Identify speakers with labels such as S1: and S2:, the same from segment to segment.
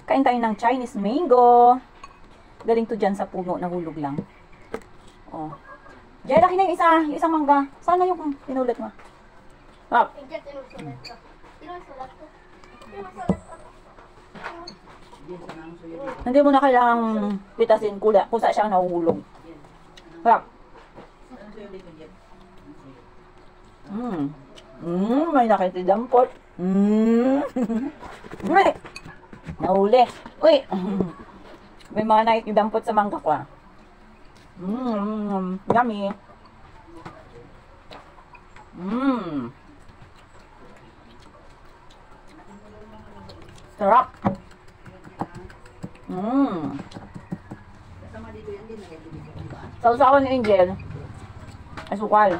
S1: Kain tayo ng Chinese mango. Galing to dyan sa puno, nahulog lang. Oh. Diyan, laki na yung isa. Yung isang mangga. Sana yung pinulat mo. Ah. Hindi mo na kailangang pitasin kusa siyang nahuhulog. Harap. May nakitidampot. Uy! Nahuli. Uy! May mga nakitidampot sa mangga ko ah. Yummy. Sarap. Sausawan ni Angel. Asukal.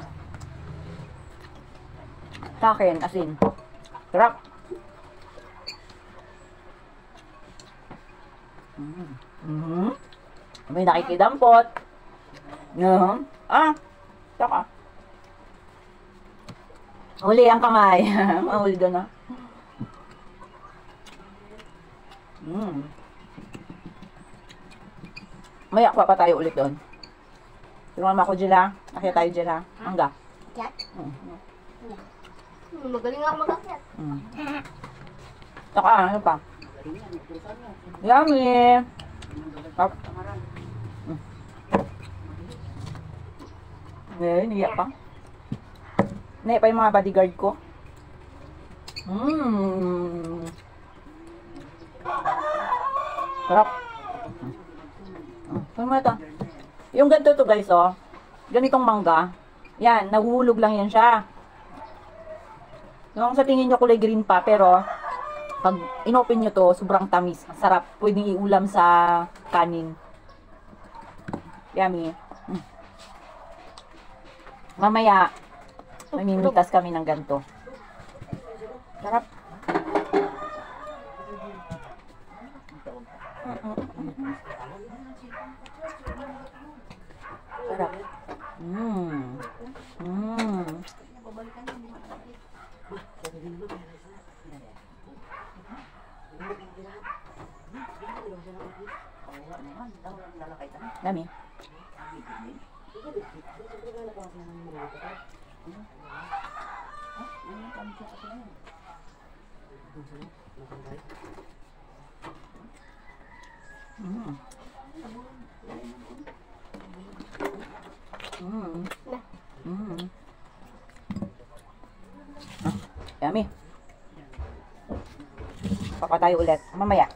S1: Sa akin, asin. Sarap. May nakikidampot. Saka. Huli ang kamay. Mahuli doon ah. Maya pa tayo ulit doon. Tulungan mo ako, Jela. Akya tayo, Jela. Hangga.
S2: Akyat? Magaling ako mag-akyat.
S1: Saka, ano pa? Yummy! Niya pa. Niya pa yung mga bodyguard ko. Sarap. Ano mo ito? Yung ganito to guys, oh. Ganitong mangga. Yan, nahuhulog lang yan siya. Yung sa tingin nyo kulay green pa, pero pag inopen nyo to, sobrang tamis. Sarap. Pwedeng iulam sa kanin. Yummy. Mamaya, mamimitas kami ng ganito. Sarap. Sarap. Dami. Yummy. Papa tayo ulit mamaya.